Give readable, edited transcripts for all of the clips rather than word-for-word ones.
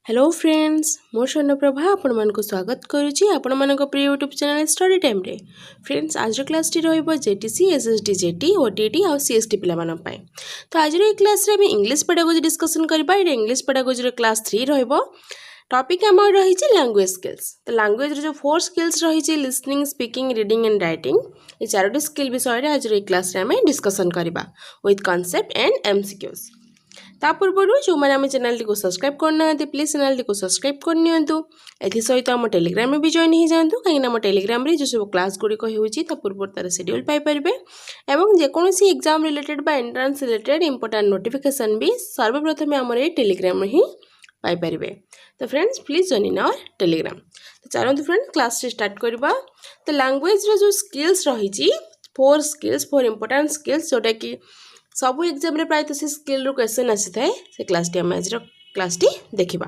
Hello friends मोर स्वर्णप्रभा आपण मानक स्वागत करुच्ची आपण मानक प्रिय यूट्यूब चैनल स्टडी टाइम रे। फ्रेंड्स आज क्लास टी रहिबो जेटीसी एसएसडी जेटी ओटीटी और सीएसटी पिला मानन पाए। तो आज रे क्लास रे हम इंग्लिश पेडागोजी डिस्कशन करबा। ए इंग्लिश पेडागोजी रे क्लास 3 रहिबो। टॉपिक हम रही छि लैंग्वेज स्किल्स। तो लैंग्वेज रे जो 4 स्किल्स रही छि listening speaking reading and writing a Charoti skill विषय रे आज रे क्लास रे हम डिस्कशन करबा विथ कांसेप्ट एंड एमसीक्यूज। ता पूर्व जो मैंने आम चैनल को सब्सक्राइब करना प्लीज चैनल को सब्सक्राइब करनी सहित आम टेलीग्राम में भी जॉइन हो जातु कहीं आम टेलीग्राम रे जो सब क्लास गुड़िक हो पूर्व तार शेड्यूल पाइपर और जेकोसी एग्जाम रिलेटेड बा एंट्रांस रिलेटेड इंपोर्टेंट नोटिफिकेशन भी सर्वप्रथम आम टेलीग्राम ही पाइपर। तो friends please join in our Telegram. तो चलते फ्रेंड्स क्लास स्टार्ट करवा। तो लैंग्वेज रो जो स्किल्स रही 4 इंपोर्टेंट स्किल्स जोटा कि सब एग्जाम रे प्रायतः से स्किल रो क्वेश्चन आसी थाए से क्लास टी हम आज क्लास टी देखिबा।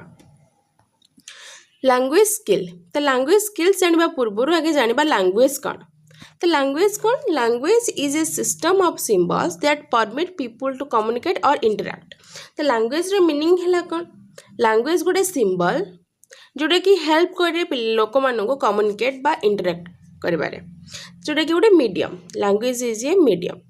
Language skill. तो लैंग्वेज स्किल्स जानबा पूर्व आगे जानबा लैंग्वेज कौन। तो लैंग्वेज कौन। Language is a system of symbols that permit people to communicate और इंटरैक्ट। तो लैंग्वेज रो मीनिंग हैला कौन। लैंग्वेज गोटे सिंबल जोटा कि हेल्प करे लोक मानन को कम्युनिकेट बा इंटरैक्ट करिबारे जोटा कि गोटे medium. Language is a medium.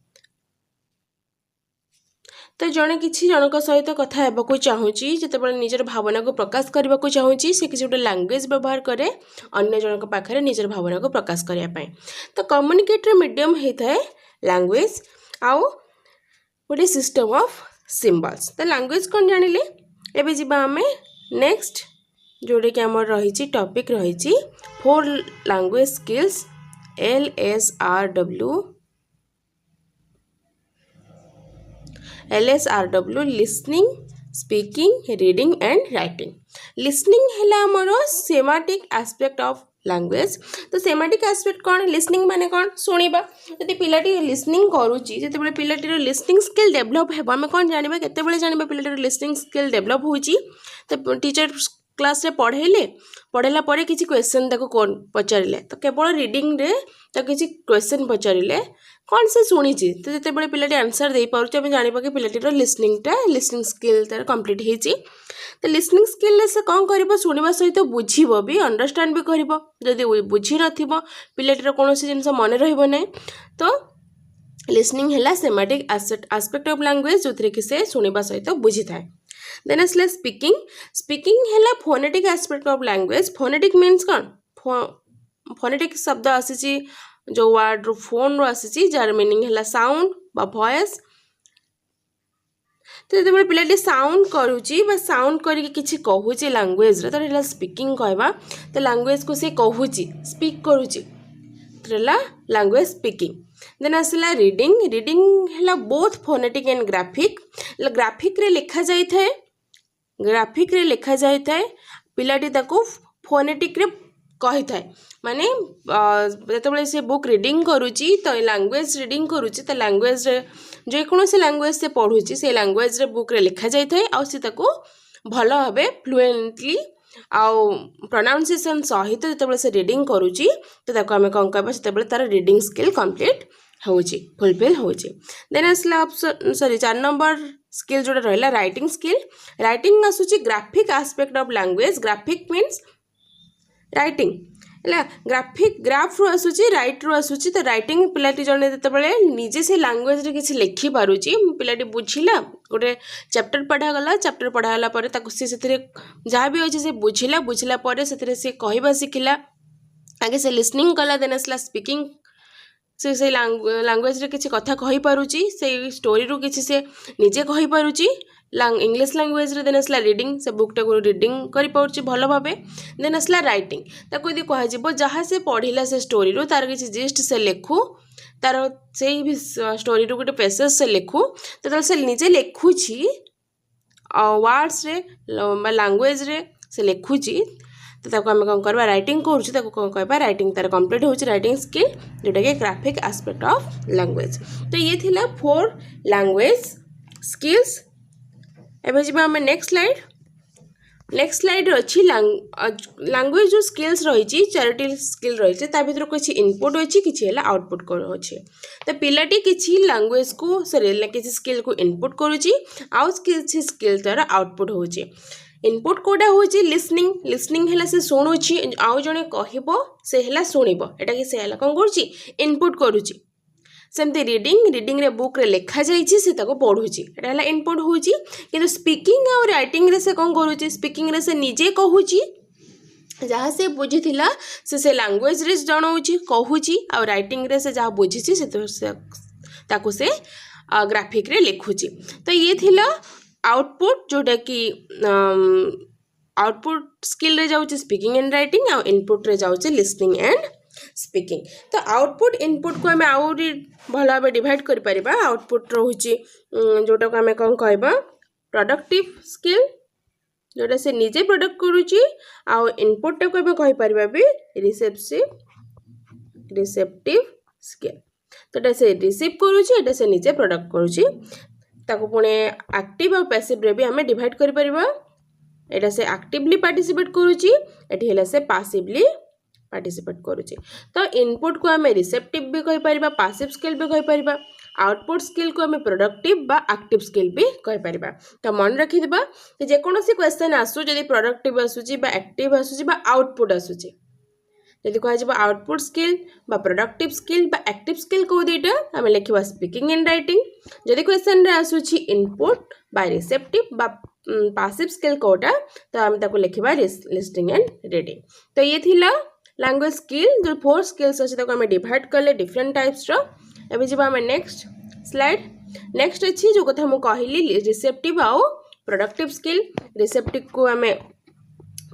तो जड़े किसी जनक सहित कथा हेबाकु चाहूँगी जितेबाला निजर भावना को प्रकाश करने को चाहूँगी से किसी गोटे लैंग्वेज व्यवहार करे अन्य जनक पाखे निजर भावना को प्रकाश करने। तो कम्युनिकेटर मीडियम होता है लैंग्वेज आउ गोटे सिस्टम ऑफ सिंबल्स। तो लैंग्वेज कौन जानिले एबे जिबा आमे नेक्स्ट जोड़े कि आम रही टॉपिक रही 4 language skills LSRW listening speaking reading and writing. Listening है आमर सेमाटिक एस्पेक्ट ऑफ लैंग्वेज। तो सेमाटिक एस्पेक्ट कौन। लिसनिंग माने कौन शुणा जब पिलाटी लिसनिंग करुच्ची जिते पिलाटीर लिसनिंग स्किल डेभलप हो आम कौन जाना केते जाना पिलाटीर लिसनिंग स्किल डेभलप होची। तो टीचर क्लास रे पढ़ेला परे किसी क्वेश्चन ताको पचारे तो केवल रीडिंग रे तो किसी क्वेश्चन पचारे कौन से शुणी तो जिते पिलाटी आंसर दे पारे आम जाना कि पिलाटीर लिसनिंग स्किल तार कंप्लीट होती। तो लिसनिंग स्किल से कौन कर शुणा सहित बुझीब भी अंडरस्टैंड भी कर जदि बुझी न पिलाटीर कौन जिन मन रहा। तो लिसनिंग है सेमाटिक एस्पेक्ट ऑफ लैंग्वेज जो थी कि से शुणा सहित बुझी थाए। देन आसला स्पीकिंग। स्पीकिंग है phonetic aspect of language. Phonetic means कौन। फोनेटिक शब्द आसी जो वर्ड रो फोन रो आसी जार मीनिंग है साउंड बा वॉइस। तो जो पिलाटी साउंड करुच्ची साउंड करके किसी कहूची लैंग्वेज रे तो स्पीकिंग कहवा। तो लैंग्वेज को से कहूची स्पीक करुच्ची तो लैंग्वेज स्पीकिंग। देन आसला रीडिंग। रीडिंग है both phonetic and graphic. Graphic रे लिखा जाई थाए ग्राफिक रे लिखा जाई थाए पिलाटी ताको फोनेटिक रे कही थाए माने जिते से बुक रीडिंग करुच्ची तो लैंग्वेज रीडिंग करुच्ची तो लैंग्वेज रे जेकोसी लैंग्वेज से पढ़ुची से लैंग्वेज रे बुक रे लिखा जाई थाए आ से ताको भल भाबे फ्लुएंटली आउ प्रोनाउंसिएशन सहित जिते से रीडिंग करुच्ची तो ताको आमे कौन कहबा जिते तार रीडिंग स्किल कंप्लीट होची फुलफिल होची। देन आसला ऑप्शन 4 नंबर स्किल जोड़ा रहा राइटिंग स्किल। राइटिंग आसूची graphic aspect of language. Graphic means writing है ग्राफिक ग्राफ रू आसूची राइट रू आसूची। तो राइटिंग पिलाटी जड़े जिते निजे से लैंग्वेज रे किसी लिखि पारुची पिलाटी बुझिला गोटे चैप्टर पढ़ागला चैप्टर पढ़ागला पर जहाँ भी अच्छे से बुझिला पर से कहवा शिखिला आगे से लिसनिंग कला। देन आसला स्पीकिंग से लैंग्वेज रे किसी कथा कहि पारुची से स्टोरी रू किसी से निजे कहि पारुची इंग्लिश लैंग्वेज रे। देन आसला रीडिंग से बुकटा को रीडिंग करि पारुची भल भाबे। देन आसला राइटिंग ताको यदि कह जिवो जहाँ से पढ़िला से स्टोरी रू तार किसी जिस्ट से लिखु तार से भी स्टोरी रू गोटे पैसेज से लिखु तो से निजे लिखुची वर्ड्स रे लैंग्वेज रे से लिखुची तो ताको आम कौन करवा राइटिंग करुच्छे ताको कौन कहबा राइटिंग तार कंप्लीट होची राइटिंग स्किल जोटा कि ग्राफिक एस्पेक्ट ऑफ लैंग्वेज। तो ये थिला 4 लैंग्वेज स्किल्स। एबे जिबा हम नेक्स्ट स्लाइड अच्छी लैंग्वेज जो स्किल्स रही 4टी स्किल रही भर किसी इनपुट अच्छी किसी आउटपुट अच्छे। तो पिलाटी किसी लैंग्वेज को सॉरी किसी स्किल को इनपुट करुच्ची आउ किसी स्किल द्वारा आउटपुट होची। इनपुट कोटा होची लिसनिंग लिसनिंग हैला से सुनुची आउ जने कहबो से हैला सुनिबो एटा कि से हैला कोन करूची इनपुट करूची सेमती रीडिंग रीडिंग रे बुक रे लिखा जाइछि से ताको पढुची एटा हैला इनपुट होची किंतु स्पीकिंग और राइटिंग रे से कोन करूची स्पीकिंग रे से निजे कहूची जहाँ से बुझी थिला से लैंग्वेज रे जणाउची कहूची और राइटिंग रे से जहाँ बुझीची से ताको से ग्राफिक रे लिखुची तो ये थिला आउटपुट जोटा कि आउटपुट स्किल रे जाउची स्पीकिंग एंड राइटिंग और इनपुट रे जाउची लिसनिंग एंड स्पीकिंग तो आउटपुट इनपुट को आम आउरी भल भाव डिवाइड कर परिबा आउटपुट रोची जोटा को आम कौन कहबा प्रोडक्टिव स्किल जोटा से निजे प्रोडक्ट करूची आउ इनपुट को आम कहि परिबा भी रिसेप्टिव स्किल तो से रिसीव करूची एटा से निजे प्रोडक्ट करूची ताको पुणे एक्टिव और पैसिव रे भी आम डिवाइड कर परिबा एटा से एक्टिवली पार्टिसिपेट करूची एठी हैला से पैसिवली पार्टिसिपेट करूची तो इनपुट को आम रिसेप्टिव भी कहि परिबा पैसिव स्किल भी कहि परिबा आउटपुट स्किल को आम प्रोडक्टिव बा एक्टिव स्किल भी कहि परिबा तो मन रखि दिबा जे कोनोसी क्वेश्चन आसु जदी प्रोडक्टिव आसुची बा एक्टिव आसुची बा आउटपुट आसुची जदि कह आउटपुट स्किल बा प्रोडक्टिव स्किल बा एक्टिव स्किल को देटा आम लिखा स्पीकिंग एंड राइटिंग जदि क्वेश्चन रे आसुची इनपुट बा रिसेप्टिव बा पैसिव स्किल कोटा तो आम ताको लिखा लिसनिंग एंड रीडिंग तो ये थिला लैंग्वेज स्किल जो 4 स्किल्स अच्छे ताको आम डिवाइड कले डिफरेंट टाइप्स रो एबे जब आम नेक्स्ट स्लाइड नेक्स्ट अच्छी जो कथा मु कहली रिसेप्टिव आउ प्रोडक्टिव स्किल रिसेप्टिव को आम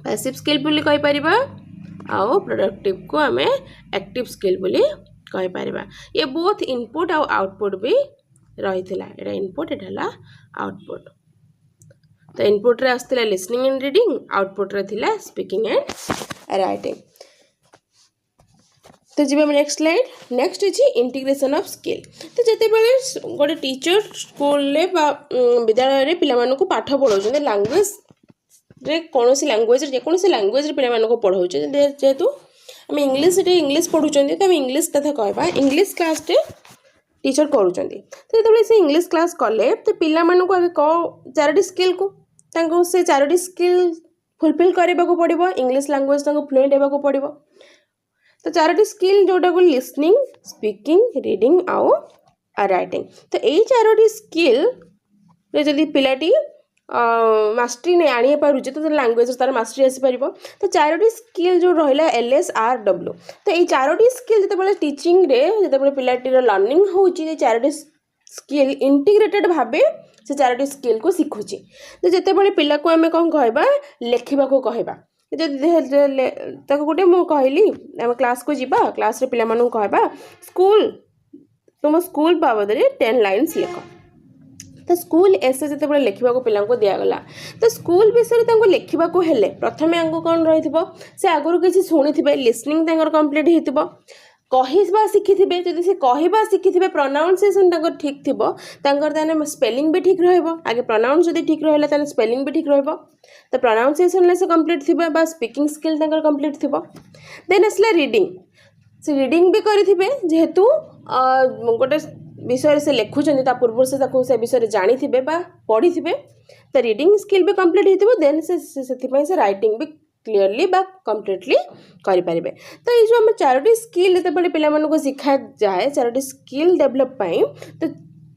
पैसिव स्किल बोली कहि परिबा आउ प्रोडक्टिव को आम एक्टिव स्किल बोली कहि परिबा ये बोथ इनपुट आउ आउटपुट भी रही थिला एटा इनपुट एटा हला आउटपुट तो इनपुट रे आस्तिला लिसनिंग एंड रीडिंग आउटपुट रे थिला स्पीकिंग एंड राइटिंग तो जी नेक्स्ट स्लाइड नेक्स्ट अच्छी इंटीग्रेशन ऑफ स्किल तो जिते बड़े गोटे टीचर स्कूल विद्यालय रे पिला मानकु पाठ पढ़ाउछन लैंग्वेज रे कौन सी लैंग्वेज जेकोसी लैंग्वेज रे पिला मानकु पढ़ाउछन जेहेतु आम इंग्लिश पढ़ुचंदी तो आम इंग्लिश कथा कहबा इंग्लिश क्लास रे टीचर करूचंदी तो जेतेबेले से इंग्लिश क्लास कले तो पिला मानकु आगे चारोटी स्किल को तांको से चारोटी स्किल फुलफिल करबा को पड़िबो इंग्लिश लैंग्वेज तांको फ्लुएंट हेबा को पड़िबो तो चारोटी स्किल जोटा को लिसनिंग स्पीकिंग रीडिंग आउ राइटिंग तो यही चारोटी स्किल रे जदि पिलाटी मास्टरी नहीं आनी पारुचे तो लैंग्वेज तार मास्टरी आसी पारिबो तो चारोटी स्किल जो रहिला LSRW तो ये चारोटी स्किल जेतेबेले टीचिंग रे जेतेबेले पिलाटीर लर्निंग होउची ये चारोटी स्किल इंटीग्रेटेड भाबे से चारोटी स्किल को शिखुची तो जेतेबेले पिला को आमे कोन कहबा लेखिबा को कहबा जब गोटे मुझे कहली आम क्लास को जीवा क्लास रे पिला मानू कहबा स्कूल तुम स्कूल बाबद 10 लाइन्स लिख तो स्कूल एसे जिते लिखा पिला दिगला तो स्कूल विषय लिखा हेले प्रथम आंको कौन रही से आगुरी किसी शुणी लिसनिंग कंप्लीट होता कहवा शिखि जदि से कहवा शिखि प्रोनाउंसिएशन ठीक थी ताने स्पेलिंग भी ठीक रगे प्रोनाउंस जब ठीक रहा स्पेलिंग भी ठीक तो प्रोनाउंसिएशन से कंप्लीट थी स्पीकिंग स्किल कंप्लीट थी देन आसला रीडिंग से रीडिंग भी करेंगे जेहेतु गोटे विषय से लिखुं पूर्व से विषय जानी थे पढ़ी थे तो रीडिंग स्किल भी कंप्लीट हो देन से राइटिंग भी क्लीयरली बा कंप्लीटली करें तो ये जो आम चारोटी स्किल जो पे शिखा जाए चारोटी स्किल डेवलप तो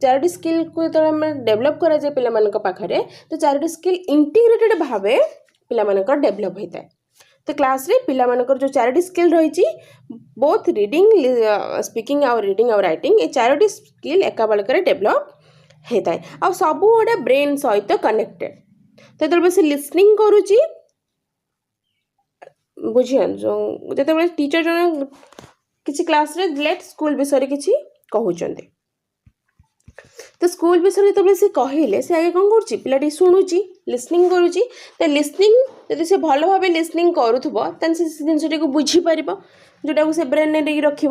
चारोटी स्किल को जो डेवलप करा जाए पिला पाखरे तो चारोटी स्किल इंटीग्रेटेड भावे पिला डेवलप होता है तो क्लास रे पिला जो चारोटी स्किल रही बोथ रीडिंग स्पीकिंग और रीडिंग और राइटिंग ये चारोटी स्किल एका बलकर डेवलप होता है आ सब गोटे ब्रेन सहित कनेक्टेड तो जो से लिसनिंग करुच्ची बुझे जो जिते टीचर जन किसी क्लास रे लेट स्कूल विषय किसी कहते तो स्कूल विषय जो से कहले से आगे कौन कर पिलाटी शुणुची लिसनिंग करुच्ची तो लिसनिंग जब से भल भाव लिसनिंग करूब से जिनटी को बुझीपार जोटा से ब्रेन में रख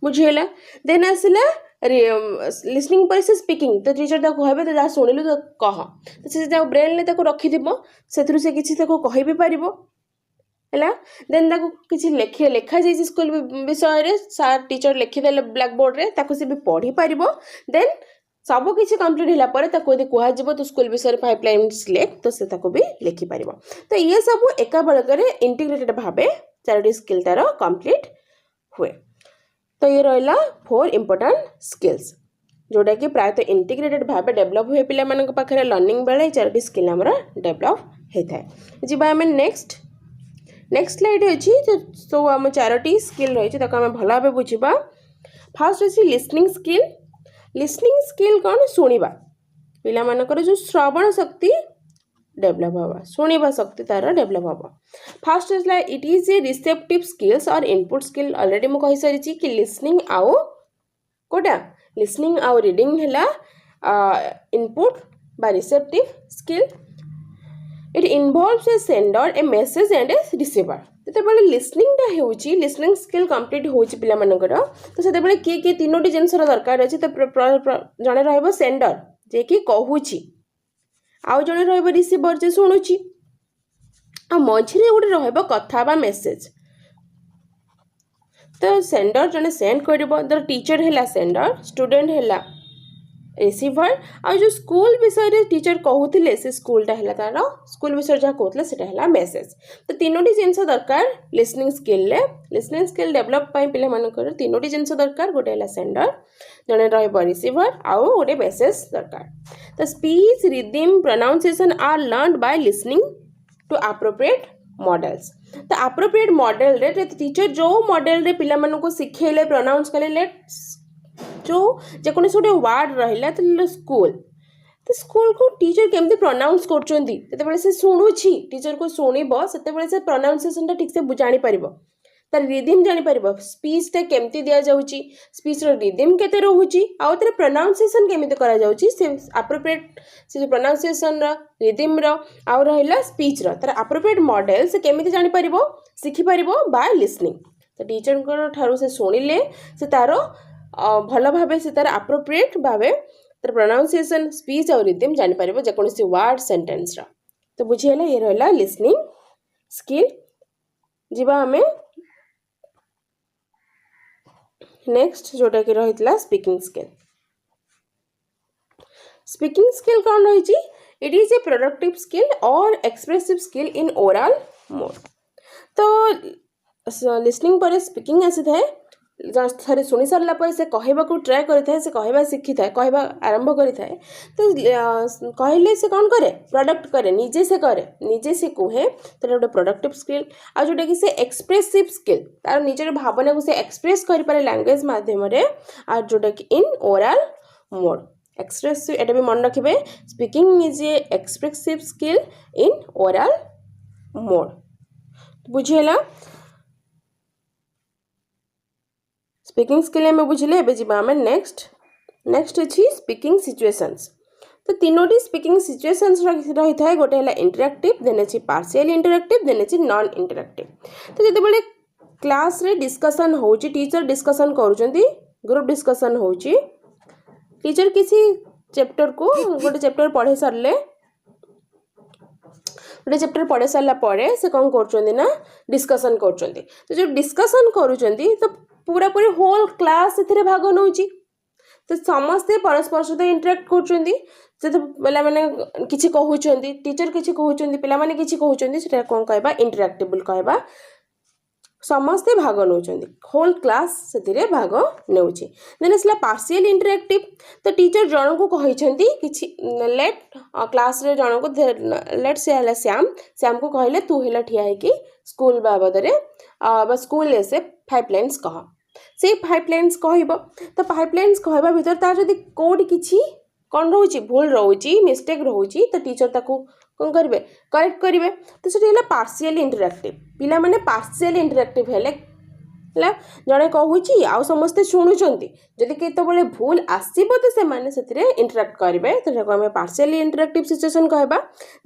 बुझीगला देन आसला लिसनिंग पर से स्पीकिंग तो टीचर कहे तो जहाँ शुणिलु तो कह तो से ब्रेन में रखि से किसी कह भी पार है देन किसी लिखा जाए स्कूल विषय रे सार टीचर लिखिदे ब्लैक बोर्ड रे ताको से भी पढ़ी पारिबो देन सब किसी कंप्लीट होला पर ताको यदि कुहा जिवो तो स्कूल विषय 5 लाइन्स लेख तो से ताको भी लिखि परिबो। तो ये सब एका बळकरे इंटीग्रेटेड भाबे चारोटी स्किल तार कंप्लीट हुए। तो ये रहिला 4 इंपोर्टेंट स्किल्स जोटा कि प्रायतः इंटीग्रेटेड भाबे डेवलप हुए पिला मानक पाखरे लर्निंग बेले चारोटी स्किल हमर डेवलप हेथाय। जिबा हम नेक्स्ट स्लाइड अछि तो हम चारोटी स्किल रही ताको हम भला भाबे बुझिबा। फर्स्ट अछि लिसनिंग स्किल कौन शुणिबा पिला मानकर जो श्रवण शक्ति डेवलप हवा शुणिबा शक्ति तार डेवलप हवा। First is like it is a receptive skills और इनपुट स्किल ऑलरेडी मु कहि सारिछि कि लिसनिंग आउ कोटा लिसनिंग आउ रीडिंग हला इनपुट बा receptive skill. It involves a sender a message and a receiver. जेतेबेले लिसनिंगटा होउची लिसनिंग स्किल कंप्लीट होउची पिला मानकर तो सेतेबेले के तीनोटी जिनसर दरकार अछि। तो जणे रहइबो सेंडर जे कि कहूची आउ जणे रहइबो रिसीवर जे सुनुची आ मझिरे उडे रहइबो कथा बा मेसेज। तो सेंडर जणे सेंड करिबो द टीचर हैला सेंडर स्टूडेंट हैला रिसीवर आ जो स्कूल विषय रे टीचर कहूतिले से स्कूलटा हैला तार स्कूल विषय जहाँ कहूतिले सेटा हैला मेसेज। तो तीनोटी जिनस दरकार लिसनिंग स्किल डेवलप पाई पिला मानकर तीनोटी जिनस दरकार गोटे हैला सेंडर जणे रहइबो रिसीवर आउ गोटे मेसेज दरकार। तो speech rhythm pronunciation are learned by listening to appropriate models. तो एप्रोप्रिएट मॉडल रे टीचर जो मॉडल रे पिला मानको सिखेले प्रोनाउंस कले जो जेकोसी गोटे वार्ड रहा तो स्कूल को टीचर केमती प्रोनाउंस करते से शुणुची टीचर को शुणब से प्रोनाउंसिएशन ठीक से जानी पार तार रिदिम जानी पार स्पीचटा केमती दि जाऊँगी स्पीच रिदिम केते रोची आउ तार प्रोनाउंसिएशन केमिति करा जाउची से एप्रोप्रिएट से प्रोनाउंसिएशन रिदिम आउ रहा स्पीच तार एप्रोप्रिएट मॉडल से केमिति जानी पार शिखि पार बाय लिसनिंग। तो टीचर ठारू से शुणिले से तार भल भाव से तार एप्रोप्रिएट भावे तार प्रोनाउंसिएशन स्पीच और रिदिम जानी पार जेकोसी वर्ड सेंटेंस रा। तो बुझीगला ये रहा लिसनिंग स्किल। जीवा हमें नेक्स्ट जोटा कि रही स्पीकिंग स्किल कौन रही it is a productive skill और expressive skill in oral mode. तो लिसनिंग पर स्पीकिंग आसी थाए थे शुणी सारा पर से कहवा को ट्राए करें से कहवा शिखी था कहवा आरंभ करें तो कहले से कौन करे प्रोडक्ट करे निजे से कहे तो गोटे प्रोडक्टिव स्किल। आ जोटा कि से एक्सप्रेसिव स्किल तार निजर भावना को से एक्सप्रेस कर पारे लैंग्वेज माध्यम आ जोटा कि इन ओरल मोड एक्सप्रेसिव एटा भी मन रखिए speaking is a expressive skill in oral mode. बुझीगला स्पीकिंग स्किल में बुझिले एबे जिबा हमें नेक्स्ट अछि स्पीकिंग सिचुएशंस। तो तीनोटी स्पीकिंग सिचुएशंस रही था गोटे है इंटरैक्टिव देन अछि पार्शियल इंटरैक्टिव देन अछि नॉन इंटरैक्टिव। तो जते बेले क्लास रे डिस्कशन होउची टीचर डिस्कशन करूचंती ग्रुप डिस्कशन होउची टीचर किसी चैप्टर को गोटे चैप्टर पढ़े सरले गोटे चैप्टर पढ़े सारा पर से कौन कर ना डिस्कशन कर। तो जो डिस्कशन करूचंती तो पूरा पूरी होल क्लास से भाग नौ तो समस्ते परस्पर सहित इंटरेक्ट कर मैंने किसी कहते टीचर किसी कहते पिला माने किसी कहते से कौन कहबा इंटरेक्टिबल कहबा समस्ते भाग नौ होल क्लास से भाग नौ। देन आसला पार्शियल इंटरेक्टिव। तो टीचर जन को कहते लेट क्लास रे जन को लेट से है श्याम को कहले तू है ठिया है स्कूल बाबद स्कूल से 5 लाइन्स कह से 5 लाइन्स कहब। तो 5 लाइन्स कहबा भीतर तार जदि कोड किछि कौन रोची भूल रोची मिस्टेक रोची तो टीचर ताको कौन करेंगे करेक्ट करेंगे। तो से पार्शियल इंटरेक्टिव पिला माने पार्शियल इंटरेक्टिव हेले जड़े कहूँ आउ समस्ते शुणुंट जदि केतबले भूल आसब तो से इंटरेक्ट करेंगे तो आम पार्शियल इंटरेक्टिव सिचुएशन कहबा।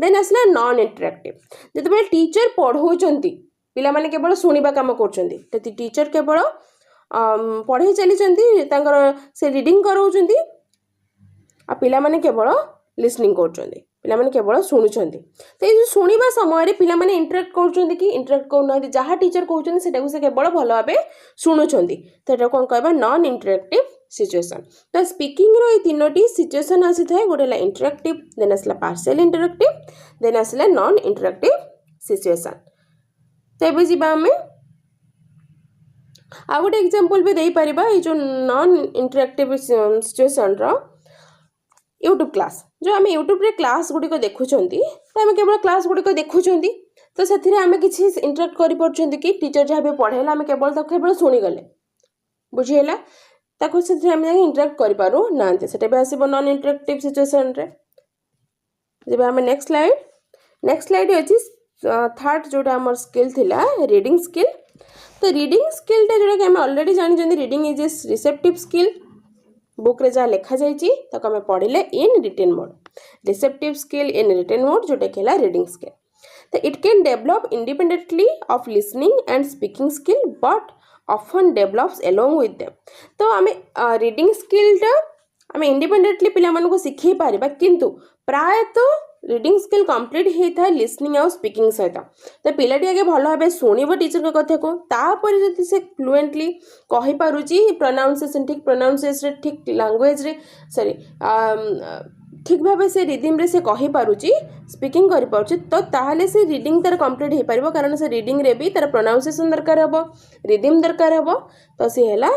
देन आसला नॉन इंटरेक्टिव जिते टीचर पढ़ाऊँच पिला माने केवल शुणा कम कर टीचर केवल पढ़े चली से रीडिंग कराऊँ आ पिला माने केवल लिसनिंग कर पिला माने केवल शुणुंट। तो ये शुणा समय पिला माने इंटरेक्ट कर कि इंटरेक्ट करना जहाँ टीचर कहते से केवल भल भाव शुणुंट तो कौन कहबा नॉन इंटरेक्टिव सिचुएशन तो स्पीकिंग रो ये तीनोटी सिचुएशन आसी थाए गोटे ला इंटरेक्टिव देन आसला पार्शियल इंटरेक्टिव देन आसला नॉन इंटरेक्टिव सिचुएशन तो एबे जिबा हमें आ गोटे एग्जांपल भी देई परिबा ये जो नॉन इंटरेक्टिव सिचुएशन रो यूट्यूब क्लास जो आम यूट्यूब रे क्लास गुड़िक देखुंती तो आम केवल क्लास गुड़िक देखुंती तो से आम किसी इंटरेक्ट कर कि टीचर जहाँ भी पढ़ेला आम केवल शुणीगले बुझीगला ताको से इंटरेक्ट करूँ ना भी आसो नॉन इंटरेक्टिव सिचुएशन रे जब आम नेक्स्ट स्लाइड अच्छी थर्ड जोटा आम स्किल थिला रीडिंग स्किल तो रीडिंग स्किलटा जोटा कि आम ऑलरेडी जानी reading is a receptive skill book रे जहाँ लिखा जाइए आम पढ़ले in written mode receptive skill in written mode जोटा कि रीडिंग स्किल तो it can develop independently of listening and speaking skill but often develops along with them तो आम रीडिंग स्किलटा आम इंडिपेंडेंटली पिला मानक शिखई पारिबा किंतु प्रायतः रीडिंग स्किल कंप्लीट होता है लिसनिंग आउ स्पीकिंग सहित तो पिलाटी आगे भल भाव शुणव टीचर कथा को तापर जब से फ्लुएंटली कहि पारुची प्रोनाउंसिएशन ठीक लैंग्वेज रे सॉरी ठीक भाव से रिदिम रे से कहि पारुची स्पीकिंग करि पारुची तो ताहले से रीडिंग तार कंप्लीट हो पारिबो कारण से रीडिंग रे भी तार प्रोनाउंसिएशन दरकार हबो रिदिम दरकार हबो तो से हैला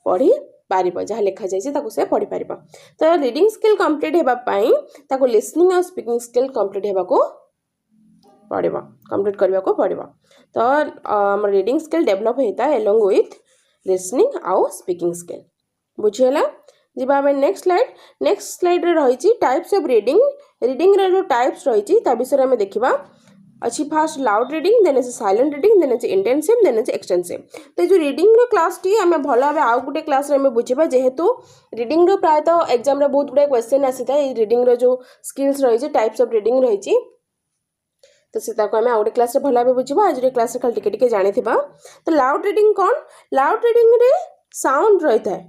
पढ़ी पारिबो जहाँ लिखा जाइए ताको से पढ़ी पारिबो तो रीडिंग स्किल कंप्लीट हेबा पई ताको लिसनिंग और स्पीकिंग स्किल कंप्लीट हेबा को पड़िबो कंप्लीट करबा को पड़िबो तो हमर रीडिंग स्किल डेवलप होता है एलोंग विथ लिसनिंग और स्पीकिंग स्किल बुझियला जिबा हमें नेक्स्ट स्लाइड रे रही टाइप्स ऑफ रीडिंग रे जो टाइप्स रही ता विषय में देखिबा अच्छी fast loud reading then silent reading then intensive then extensive तो जो रीडिंग रो क्लास टी आम भल भाव आउ गोटे क्लास रे बुझा जेहेतु रीडिंग रो प्रायतः एग्जाम रे बहुत गुडा क्वेश्चन आसी था रीडिंग रो जो स्किल्स रही टाइप्स ऑफ रीडिंग रही तो से आम आउ गोटे क्लास रे भल भाव बुझा आज क्लास खाली टिके जानी तो लाउड रीडिंग कौन लाउड रीडिंग रे साउंड रही है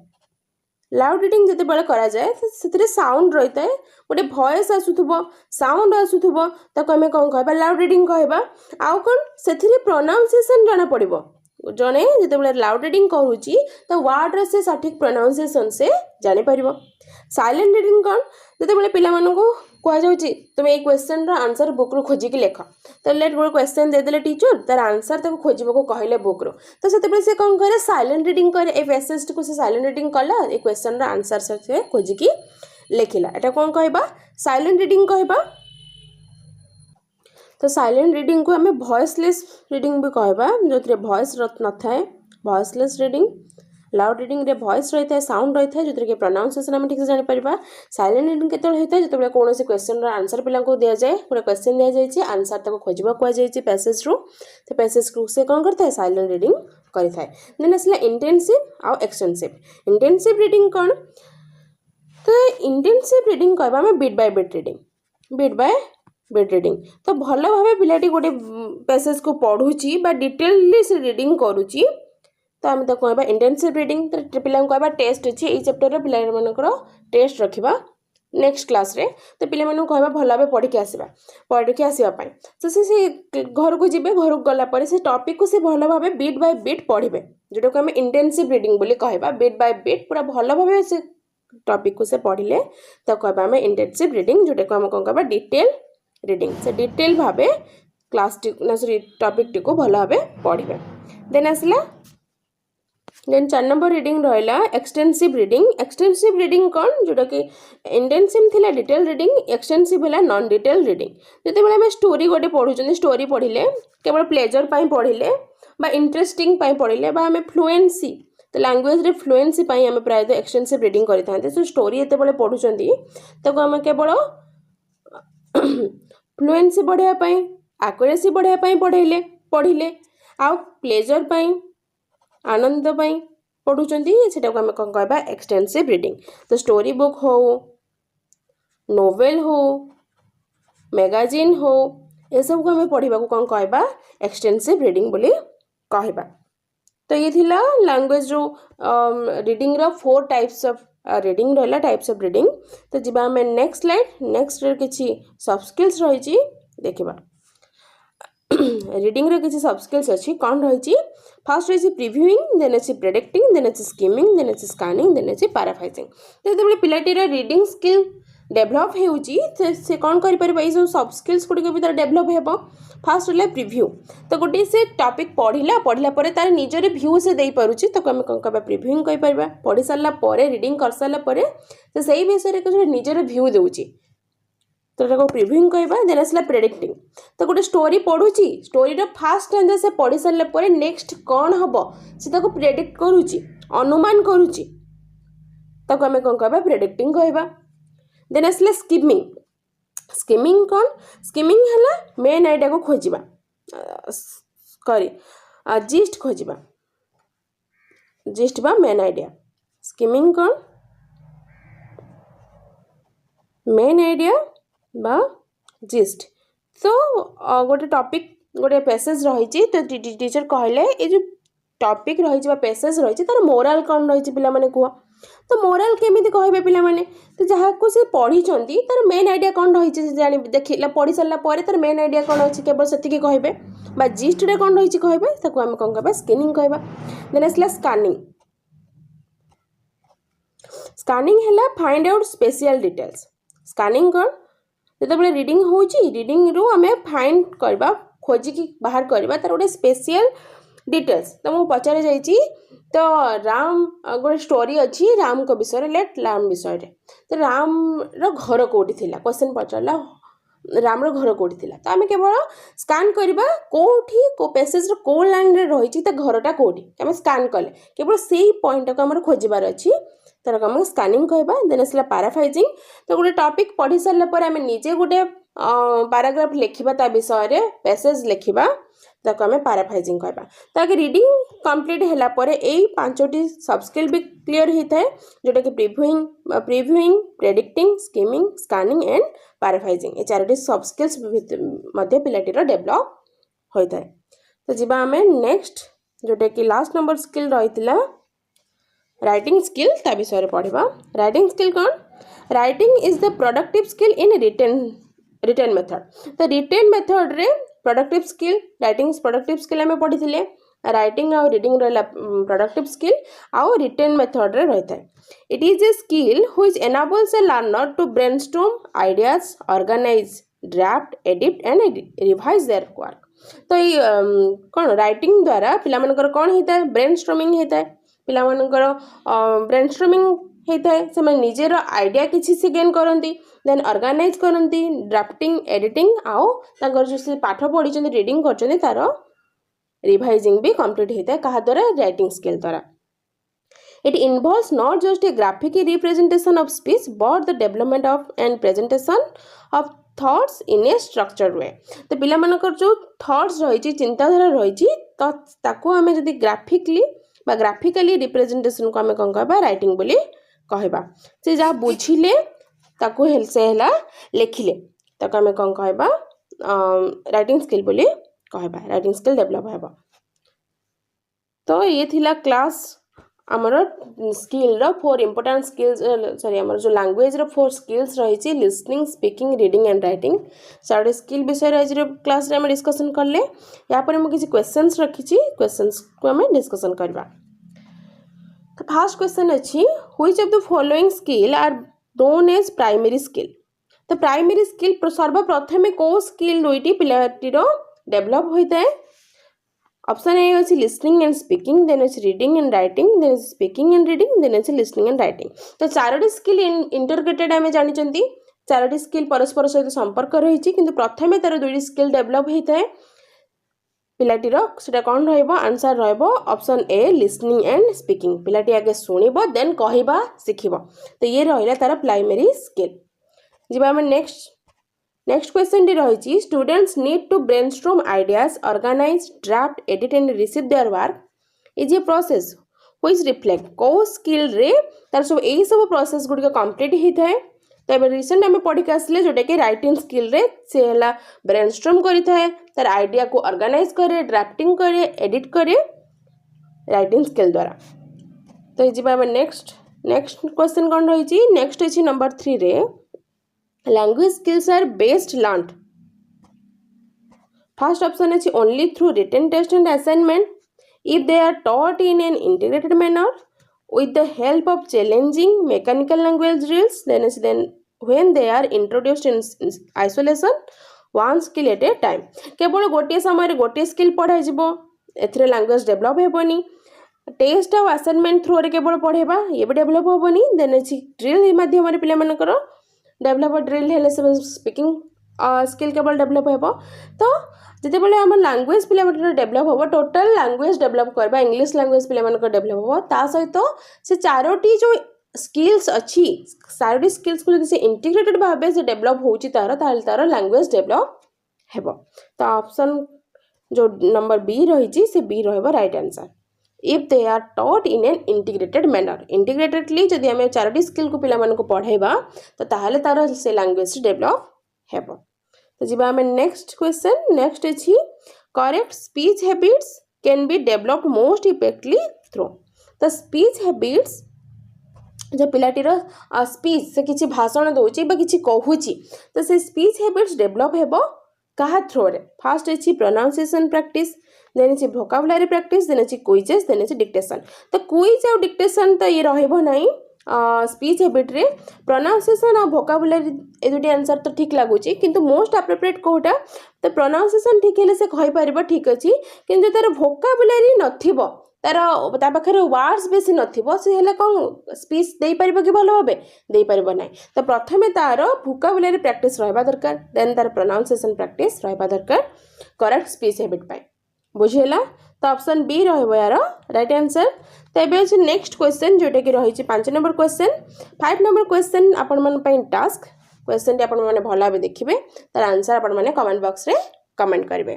लाउड रीडिंग जिते बड़े करा जाए तो साउंड रही है गोटे वॉइस आसुथुबो साउंड आसुथुबो ताको आमे कोन कहबा लाउड रीडिंग कहबा आउ कोन सेथिरे प्रोनाउंसिएशन जाना पड़िबो जने जिते बड़े लाउड रीडिंग करूची तो वर्ड रे से सठिक प्रोनाउंसिएशन से जानि परिबो साइलेंट रीडिंग कोन जिते बड़े पिला मानको कह जाउची तुम ए क्वेश्चन रो आंसर बुक रो खोजी के लेख तो लेट गोटे क्वेश्चन दे देले टीचर तार आंसर ताको खोजिबो को कहले बुक रो तो सेते बड़े से कोन करे साइलेंट रीडिंग करे ए पैसेज को से साइलेंट रीडिंग कला ए क्वेश्चन रो आंसर से खोजी की लेखिला एटा कौन कहबा साइलेंट रीडिंग कहबा तो साइलेंट रीडिंग को हमें वॉइसलेस रीडिंग भी कहबा जो वॉइस न थाए वॉइसलेस रीडिंग लाउड रीडिंग रे वॉइस रही है साउंड रही है जो कि प्रोनाउंसिएशन हम ठीक से जानि परिबा साइलेंट रीडिंग केते होता है जो कौन क्वेश्चन रो आंसर पिला को दिया जाए गोटे क्वेश्चन दिया जाए आंसर ताको खोजबा को जाए पैसेज रो तो पैसेज को से कौन करता है साइलेंट रीडिंग करता है देन आसला इंटेंसिव और एक्सटेंसिव इंटेंसिव रीडिंग कौन तो इंटेंसिव रीडिंग कहबा हमें बिट बाय बिट रीडिंग तो भल भाव पिलाटी गोटे पैसेज को पढ़ुची बा डिटेलली से रीडिंग करुची तो आम तो कहबा इंटेंसिव रीडिंग तो पिला कहबा टेस्ट अच्छी ये चैप्टर रे पिला मानकर टेस्ट रखिबा नेक्स्ट क्लास रे तो पिला मानू कहबा भल भाव पढ़ी के आसीबा पई तो से घर को जिबे घर को गला पर से टॉपिक को से भल भाव बिट बाय बिट पढ़िबे जोटा को हम इंटेंसिव रीडिंग बोली कहबा बिट बाय बिट पूरा भल भाव से टॉपिक को से पढ़िले तो कहबा हमें इंटेंसिव रीडिंग जोटा को हम कौन कहबा डिटेल रीडिंग से डिटेल भावे क्लास टी ना सॉरी टॉपिक टी को भल भावे पढ़िबे देन आसला देन 4 नंबर रीडिंग रहिला एक्सटेंसिव रीडिंग कौन जोटा कि इंटेंसिव थिला डिटेल रीडिंग एक्सटेंसिव हैला नॉन डिटेल रीडिंग जते बेले हम स्टोरी गोटे पढुचन स्टोरी पढ़िले केवल प्लेजर पई पढ़िले बा इंटरेस्टिंग पई पढ़िले बा हमें फ्लुएंसी तो लैंग्वेज रे फ्लुएंसी पई हमें प्रायतः एक्सटेंसिव रीडिंग करि थांते सो स्टोरी एते बेले पढुचंदी तो हम केवल फ्लुएंसी बढ़िया पई एक्यूरेसी बढ़िया पई पढ़िले आउ प्लेजर पई आनंद पई पढुचंदी सेटा को हम कोन कहबा एक्सटेंसिव रीडिंग तो स्टोरी बुक हो नोवेल हो मैगजीन हो ये सब को हमें पढ़िबा को कोन कहबा एक्सटेंसिव रीडिंग बोली कहबा तो ये थिला लैंग्वेज रो रीडिंग रो 4 टाइप्स ऑफ रीडिंग रहला टाइप्स ऑफ रीडिंग तो जिबा हमें नेक्स्ट स्लाइड नेक्स्ट रे किछि सॉफ्ट स्किल्स रही छी देखिबा रीडिंग रे किछि सॉफ्ट स्किल्स अछि कोन रही छी फर्स्ट रही प्रिव्यूइंग देन अच्छी प्रेडिक्टिंग देन अच्छी स्कीमिंग देन अच्छी स्कानिंग देन अच्छी पैराफ्राइजिंग तो जो पिलाटीर रीडिंग स्किल डेभलप हो कौन कर सब सब स्किल्स गुड़िक भी डेभलप हो फास्ट है प्रिव्यू तो गोटे से टॉपिक पढ़ला तार निजर भ्यू से दे पारुछि तो आम कौन कह प्रिव्यूइंग कहीपर पढ़ी सारा रीडिंग कर सारापर से सही विषय को निजर भ्यू दूची तो प्रिव्यूइंग कहवा देन आसला प्रेडिक्टिंग तो गोटे स्टोरी पढ़ुची स्टोरी फास्ट टाइम से पढ़ी सारापर नेक्स्ट कौन हम से प्रेडिक्ट करुच्ची अनुमान करुच्ची ताको आम कौन कह प्रेडिक्टिंग कहवा देन आसला स्किमिंग स्किमिंग कौन स्किमिंग है मेन आइडिया को खोजा करी जिस्ट खोजा जिस्ट बा मेन आइडिया स्किमिंग कौन मेन आइडिया बा जिस्ट तो गोटे टॉपिक गोटे पैसेज रही तो टीचर कहले ये जो टॉपिक रही पैसेज रही तार मोराल कौन रही पे कह तो मोराल केमी कहे पे तो जहाँ को सी पढ़ी तार मेन आइडिया कौन रही जान देख पढ़ी सारापर तार मेन आइडिया कौन अच्छी केवल से कहे जिस्टे कौन रही कहे आम कौन कह स्किनिंग कहवा देन आसला स्कानिंग स्कानिंग है find out special details scanning कौन जो रीडिंग होची रीडिंग रू आम फाइंड करवा खोजिकी बाहर करवा तार गोटे स्पेशल डिटेल्स तो मुझे पचार जाइए तो राम गोटे स्टोरी अच्छी राम को विषय लेट राम विषय तो राम घर कौटी थिला क्वेश्चन पचारा राम घर कौटी थिला तो आम केवल स्कान करवा कौटी को पैसेज को लाइन रही घरटा कौटी आम स्कान कले केवल से पॉइंट को आम खोजार अच्छी तर आम स्कानिंग कहवा देन आसला पैराफ्राइजिंग तो गोटे टॉपिक पढ़ी सारापर आम निजे गोटे पैराग्राफ लिखा ता विषय पैसेज लिखा ताको आम पैराफ्राइजिंग कहवा तो आगे रीडिंग कंप्लीट है पर यही 5टी सब स्किल भी क्लीयर होता है जोटा कि previewing predicting skimming scanning and paraphrasing ये 4टी सब स्किल्स पिलाटीर डेभलप होता है तो जीवा आम नेक्स्ट जोटा कि लास्ट नंबर स्किल रही राइटिंग स्किल ता विषय पढ़ा राइटिंग स्किल कौन writing is the productive skill in written method तो रिटेन मेथड रे productive skill writing productive skill आम पढ़ी थे राइटिंग आउ रीडिंग रहा प्रोडक्टिव स्किल आउ रिटेन मेथड रे रहता है it is a skill which enables a learner to brainstorm ideas organize draft edit and revise their work तो ये कौन राइटिंग द्वारा पिलामानकर कौन होता है ब्रेनस्टॉर्मिंग होता है पिलामानकर ब्रेनस्टॉर्मिंग होता है से निजेर आइडिया किसी से गेन करती देन ऑर्गेनाइज करती ड्राफ्टिंग एडिटिंग आउ जो से पाठ पढ़ी रीडिंग कर तार रिवाइजिंग भी कंप्लीट होता है क्या द्वारा राइटिंग स्किल द्वारा it involves not just a graphic representation of speech but the development of and presentation of thoughts in A structured way तो पिलामानकर जो थॉट्स रही चिंताधारा रही तो ताको आम जब ग्राफिकली रिप्रेजेंटेशन को आम कौन कह राइटिंग बोली कहवा से जहाँ बुझिले ताको से लिखिले ताको आम कौन कहवा राइटिंग स्किल बोली कहवा राइटिंग स्किल डेभलप होगा तो ये थिला क्लास आमर स्किल रो 4 इंपोर्टेंट स्किल्स सॉरी आमर जो लैंग्वेज रो 4 स्किल्स रही listening speaking reading and writing सारे स्किल विषय आज क्लास रे हम डिस्कशन करले या पर हम किसी क्वेश्चंस रखी क्वेश्चंस को हम डिस्कशन करबा तो फर्स्ट क्वेश्चन अच्छी which of the following skill are known as primary skill तो प्राइमरी स्किल सर्वप्रथम को स्किल दुईटी पिलाटीर डेभलप होता है ऑप्शन ए अच्छी लिसनिंग एंड स्पीकिंग देन अच्छी रीडिंग एंड राइटिंग देन अच्छी स्पीकिंग एंड रीडिंग देन अच्छी लिसनिंग एंड राइटिंग तो 4टी स्किल इंटरग्रेटेड आम जानते 4टी स्किल परस्पर सहित संपर्क रही कि प्रथम तार 2टी स्किल डेभलप होता है पिलाटीर से कौन answer option A listening and speaking पिलाटी आगे शुणव देन कहवा शिखब तो ये रहा तार प्राइमरी स्किल जी आम नेक्स्ट क्वेश्चन रही students need to brainstorm ideas organize draft edit and receive their work is a process which reflect को स्किल रे तार सब यही सब प्रोसेस गुड़िक कंप्लीट होता है तो ये रिसेंट आम पढ़ी आसले जोटा कि राइटिंग स्किल रे से है ब्रेनस्टॉर्म करें तार आइडिया को ऑर्गेनाइज करे ड्राफ्टिंग करे एडिट करे राइटिंग स्किल द्वारा तो ये नेक्स्ट क्वेश्चन कौन रही नेक्स्ट अच्छी नंबर 3 रे language skills are best learned first option is only through written test and assignment If they are taught in an integrated manner with the help of challenging mechanical language drills, then when they are introduced in isolation, one skill at a time. केवल गोटे समय गोटे skill पढ़ा एथिरे language develop हेबनी test और assignment through रे केवल पढ़ेबा ये भी डेभलप हेबनी देन अछि ड्रिल माध्यम रे पिला मानकर डेभलप ड्रिल हेले स्पीकिंग स्किल केवल डेभलप हेबो तो जिते बेले हम लैंग्वेज पिला मानकर डेभलप हेबो टोटल लैंग्वेज डेभलप करबा इंग्लिश लैंग्वेज पिला मानकर डेभलप हेबो ता सहित से चारोटी जो स्किल्स अच्छी चारोटी स्किल्स को जब से इंटीग्रेटेड भाव से डेभलप होची तार लैंग्वेज डेभलप हेबो तो ऑप्शन जो नंबर बी रही से बी रहबो right answer if they are taught in an integrated manner integratedly जदि आम चारोटी स्किल को पिला मानक पढ़ेबा तो ताहले तार से लैंग्वेज डेभलप हेबो तो जीवा आम नेक्स्ट क्वेश्चन नेक्स्ट अछि correct speech habits can be developed most effectively through तो स्पीच हैबिट्स जो पिलाटीर स्पीच से किसी भाषण दौची बा किसी कहूची तो से स्पीच हैबिट्स डेभलप हेबो कहा थ्रो रे फास्ट अछि प्रोनाउंसिएशन प्रैक्टिस देन अछि वोकाबुलरी प्रैक्टिस देन अछि क्विजेस देन अछि डिक्टेशन तो क्विज और डिक्टेशन तो ये रहबो नाही स्पीच हैबिट रे प्रोनाउंसिएशन और वोकाबुलरी ए दुटी आंसर तो ठीक लागुची किंतु मोस्ट एप्रोप्रिएट कोटा तो प्रोनाउंसिएशन ठीक हेले से कहि परिबो ठीक अछि किंतु तार वोकाबुलरी नथिबो तार ता पाखरे वर्ड्स बेसी नथिबो से हेले कोन स्पीच देई परिबो कि भलो होबे देई परिबो नै तो प्रथमे तार वोकाबुलरी प्रैक्टिस रहबा दरकार देन तार प्रोनाउंसिएशन प्रैक्टिस रहबा दरकार करेक्ट स्पीच हैबिट पाई बुझेला तो ऑप्शन बी रहबो यार राइट आंसर तो एबे अछि नेक्स्ट क्वेश्चन जोटा कि रही 5 नंबर क्वेश्चन 5 नंबर क्वेश्चन आपण मन पई टास्क क्वेश्चन आपण माने भला बे देखिबे तार आंसर आपण माने कमेंट बॉक्स रे कमेंट करिवे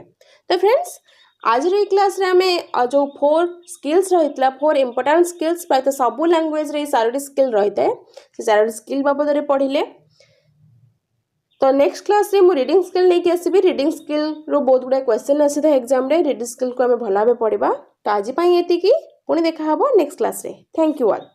तो फ्रेंड्स आज रे क्लास रे हमें जो 4 स्किल्स रहितला 4 इंपोर्टेंट स्किल्स प्राय तो सब लैंग्वेज रे सारोटी स्किल रहिते से सारोटी स्किल बाबद रे पढिले तो नेक्स्ट क्लास रे मु रीडिंग स्किल नहीं आसबि रीडिंग स्किल रो बहुत गुडा क्वेश्चन आसी था एग्जाम रे रीडिंग स्किल को हमें भला बे पढिबा तो आज पई एति की पुणी देखा हबो नेक्स्ट क्लास रे थैंक यू ऑल।